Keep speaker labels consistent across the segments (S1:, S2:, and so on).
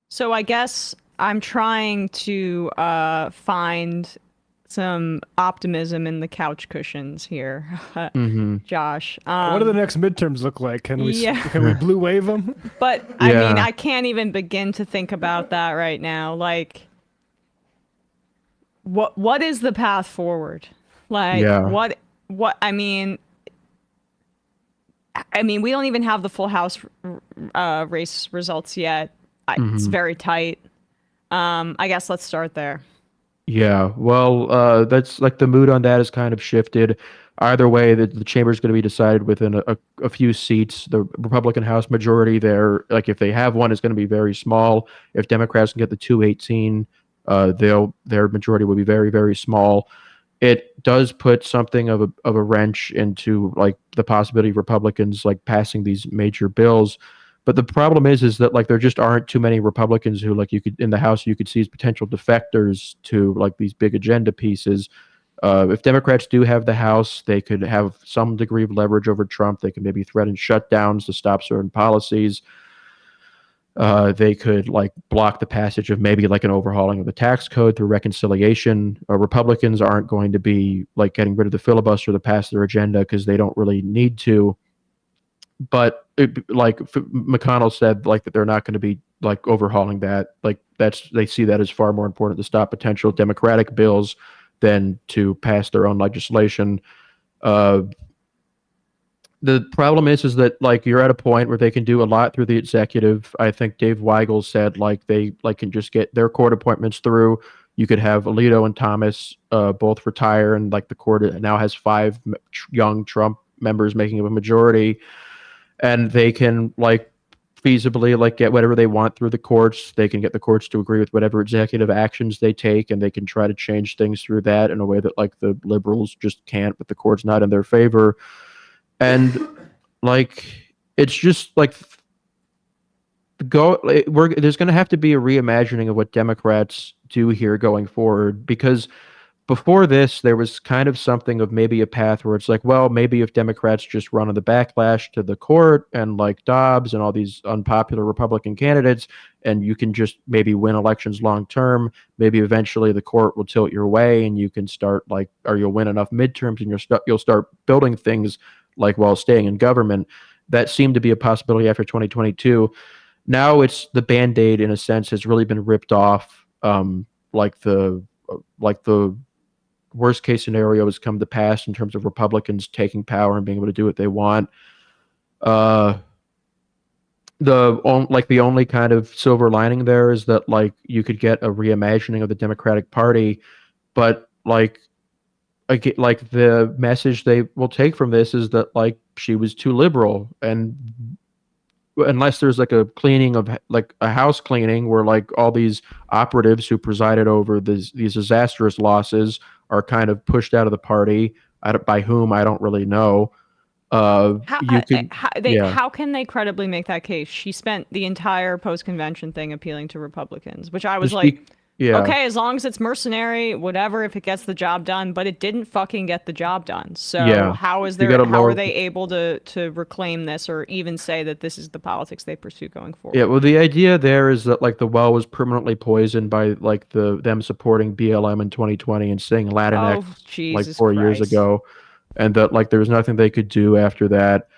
S1: So I guess I'm trying to find some optimism in the couch cushions here,
S2: Hmm.
S1: Josh.
S3: What do the next midterms look like?
S1: Yeah,
S3: Can we blue wave them?
S1: but I mean,
S2: Yeah,
S1: I can't even begin to think about that right now. Like, what is the path forward? Like,
S2: yeah.
S1: what I mean, we don't even have the full House race results yet. It's
S2: Hmm.
S1: very tight. I guess let's start there.
S2: Yeah. Well, that's like the mood on that has kind of shifted. Either way, the chamber is going to be decided within a few seats. The Republican House majority there, like if they have one, is going to be very small. If Democrats can get the 218, their majority will be very, very small. It does put something of a wrench into like the possibility of Republicans like passing these major bills. But the problem is that like there just aren't too many Republicans who like you could in the House you could see as potential defectors to like these big agenda pieces. If Democrats do have the House, they could have some degree of leverage over Trump. They could maybe threaten shutdowns to stop certain policies. They could like block the passage of maybe like an overhauling of the tax code through reconciliation. Republicans aren't going to be like getting rid of the filibuster to pass their agenda because they don't really need to. But McConnell said, like that they're not going to be like overhauling that. Like that's they see that as far more important to stop potential Democratic bills than to pass their own legislation. Uh, the problem is that like you're at a point where they can do a lot through the executive. I think Dave Weigel said like they like can just get their court appointments through. You could have Alito and Thomas both retire, and like the court now has five young Trump members making up a majority, and they can like feasibly like get whatever they want through the courts. They can get the courts to agree with whatever executive actions they take, and they can try to change things through that in a way that like the liberals just can't, but the court's not in their favor. And like it's just like there's going to have to be a reimagining of what Democrats do here going forward because before this there was kind of something of maybe a path where it's like, well, maybe if Democrats just run on the backlash to the court and like Dobbs and all these unpopular Republican candidates, and you can just maybe win elections long term, maybe eventually the court will tilt your way and you can start like, or you'll win enough midterms and you'll start building things like while staying in government. That seemed to be a possibility after 2022. Now it's the band-aid in a sense has really been ripped off. Like the worst case scenario has come to pass in terms of Republicans taking power and being able to do what they want. Uh, the only kind of silver lining there is that like you could get a reimagining of the Democratic Party, but like the message they will take from this is that like she was too liberal, and unless there's like a cleaning of like a house cleaning where like all these operatives who presided over these disastrous losses are kind of pushed out of the party. By whom I don't really know. You could, yeah,
S1: How can they credibly make that case? She spent the entire post convention thing appealing to Republicans, which I was
S2: just
S1: like,
S2: be, yeah,
S1: okay, as long as it's mercenary, whatever, if it gets the job done, but it didn't fucking get the job done. So
S2: yeah. You got to
S1: how are
S2: lower.
S1: they able to reclaim this or even say that this is the politics they pursue going
S2: Yeah,
S1: forward?
S2: well, the idea there is that like the well was permanently poisoned by like them supporting BLM in 2020 and saying Latinx
S1: Oh,
S2: like
S1: Jesus
S2: 4 years
S1: Christ.
S2: ago, and that like there was nothing they could do after that.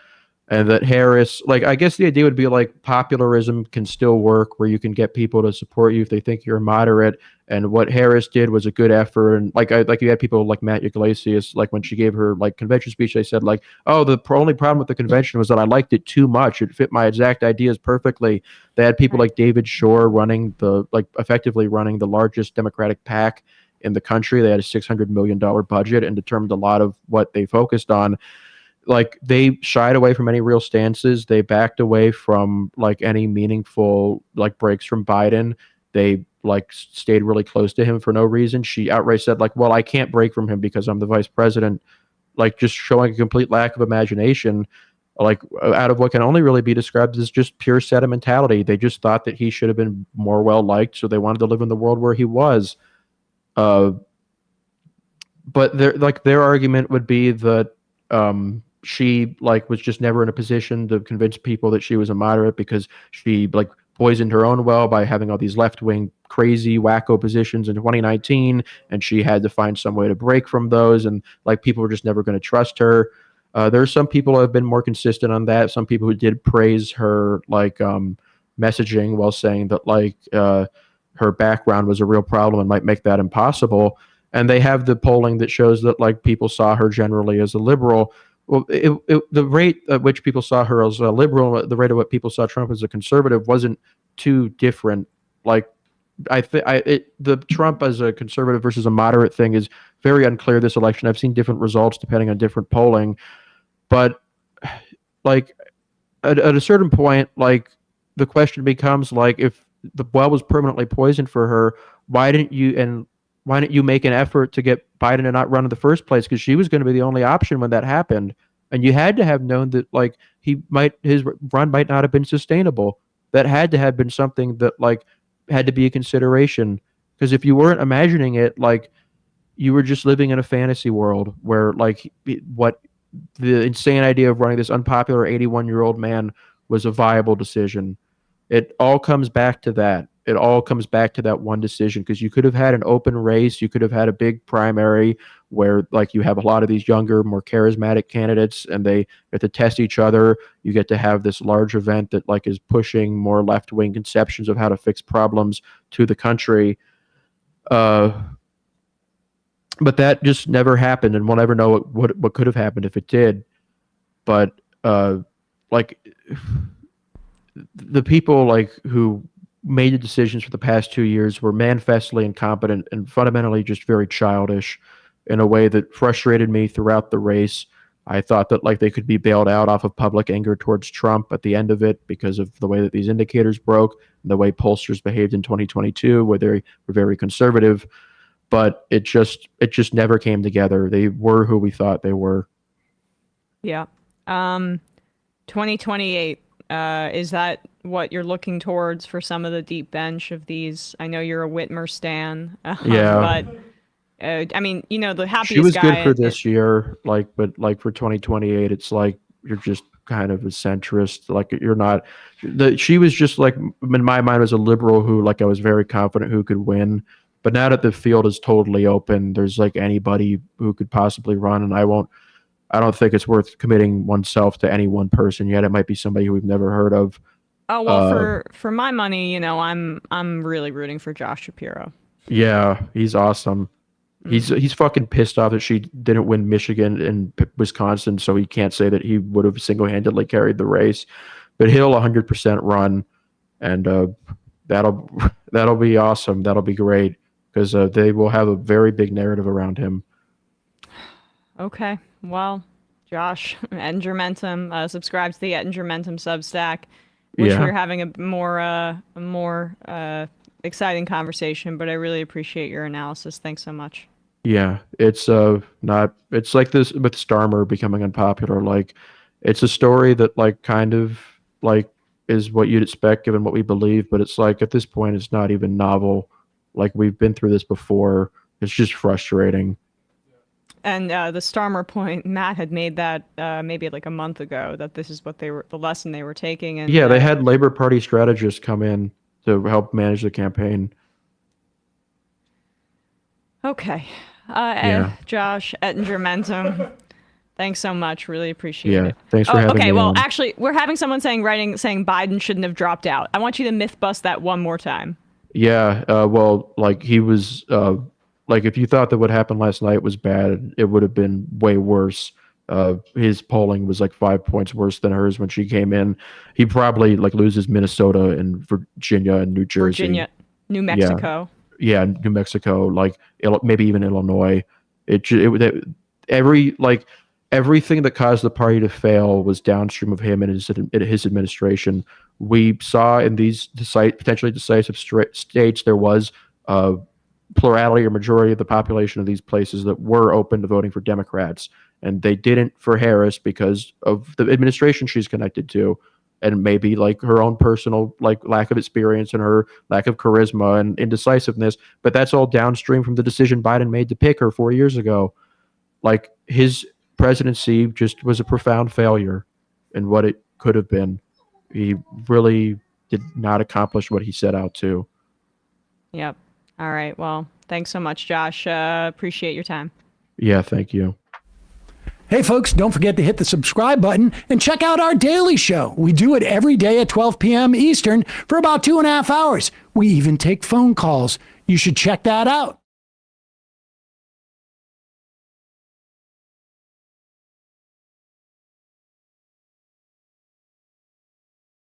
S2: And that Harris, like, I guess the idea would be like popularism can still work where you can get people to support you if they think you're moderate. And what Harris did was a good effort. And like you had people like Matt Yglesias, like when she gave her like convention speech, they said like, oh, the only problem with the convention was that I liked it too much. It fit my exact ideas perfectly. They had people
S1: Right.
S2: like David Shore running the like effectively running the largest Democratic PAC in the country. They had a $600 million budget and determined a lot of what they focused on. Like they shied away from any real stances. They backed away from like any meaningful like breaks from Biden. They like stayed really close to him for no reason. She outright said like, "Well, I can't break from him because I'm the vice president." Like just showing a complete lack of imagination, like out of what can only really be described as just pure sentimentality. They just thought that he should have been more well liked, so they wanted to live in the world where he was. Uh, but their argument would be that she like was just never in a position to convince people that she was a moderate because she like poisoned her own well by having all these left-wing crazy wacko positions in 2019, and she had to find some way to break from those, and like people were just never going to trust her. There are some people who have been more consistent on that. Some people who did praise her like messaging while saying that like her background was a real problem and might make that impossible. And they have the polling that shows that like people saw her generally as a liberal. Well, the rate at which people saw her as a liberal, the rate at which people saw Trump as a conservative wasn't too different. Like the Trump as a conservative versus a moderate thing is very unclear this election. I've seen different results depending on different polling, but like at a certain point, like the question becomes like if the well was permanently poisoned for her, why didn't you make an effort to get Biden to not run in the first place? Because she was going to be the only option when that happened, and you had to have known that like his run might not have been sustainable. That had to have been something that like had to be a consideration. Because if you weren't imagining it, like you were just living in a fantasy world where like what the insane idea of running this unpopular 81-year-old man was a viable decision. It all comes back to that. It all comes back to that one decision, because you could have had an open race. You could have had a big primary where like you have a lot of these younger, more charismatic candidates and they get to test each other. You get to have this large event that like is pushing more left-wing conceptions of how to fix problems to the country. But that just never happened, and we'll never know what could have happened if it did. But like the people like who made the decisions for the past 2 years were manifestly incompetent and fundamentally just very childish in a way that frustrated me throughout the race. I thought that like they could be bailed out off of public anger towards Trump at the end of it because of the way that these indicators broke and the way pollsters behaved in 2022, where they were very conservative. But it just never came together. They were who we thought they were.
S1: Yeah. 2028. Is that what you're looking towards for some of the deep bench of these? I know you're a Whitmer stan.
S2: Yeah.
S1: But I mean, you know, the happiest
S2: She was
S1: guy
S2: good for this year, like, but like for 2028, it's like you're just kind of a centrist. Like you're not. She was just like in my mind was a liberal who like I was very confident who could win. But now that the field is totally open, there's like anybody who could possibly run, and I don't think it's worth committing oneself to any one person yet. It might be somebody who we've never heard of.
S1: Oh well, for my money, you know, I'm really rooting for Josh Shapiro.
S2: Yeah, he's awesome. He's fucking pissed off that she didn't win Michigan and Wisconsin, so he can't say that he would have single-handedly carried the race. But he'll 100% run, and that'll be awesome. That'll be great because they will have a very big narrative around him.
S1: Okay, well, Josh, Ettingermentum, subscribe to the Ettingermentum Substack. Wish we were having a more exciting conversation, but I really appreciate your analysis. Thanks so much.
S2: Yeah, it's like this with Starmer becoming unpopular. Like, it's a story that like kind of like is what you'd expect given what we believe, but it's like at this point it's not even novel. Like we've been through this before. It's just frustrating.
S1: And the Starmer point, Matt had made that maybe like a month ago that this is what the lesson they were taking. And
S2: yeah, they had Labor Party strategists come in to help manage the campaign.
S1: Okay.
S2: Yeah.
S1: Josh, Ettingermentum, thanks so much. Really appreciate it.
S2: Thanks for having me.
S1: Okay, well,
S2: on.
S1: actually, we're having someone saying Biden shouldn't have dropped out. I want you to myth bust that one more time.
S2: Yeah, well, like he was, like if you thought that what happened last night was bad, it would have been way worse. His polling was like 5 points worse than hers when she came in. He probably like loses Minnesota and Virginia and New Jersey.
S1: Virginia, New Mexico.
S2: Yeah, New Mexico, like maybe even Illinois. Everything that caused the party to fail was downstream of him and his administration. We saw in these potentially decisive states there was a plurality or majority of the population of these places that were open to voting for Democrats, and they didn't for Harris because of the administration she's connected to, and maybe like her own personal like lack of experience and her lack of charisma and indecisiveness. But that's all downstream from the decision Biden made to pick her 4 years ago. Like his presidency just was a profound failure in what it could have been. He really did not accomplish what he set out to.
S1: Yep. All right. Well, thanks so much, Josh. Appreciate your time.
S2: Yeah, thank you.
S4: Hey, folks, don't forget to hit the subscribe button and check out our daily show. We do it every day at 12 p.m. Eastern for about 2.5 hours. We even take phone calls. You should check that out.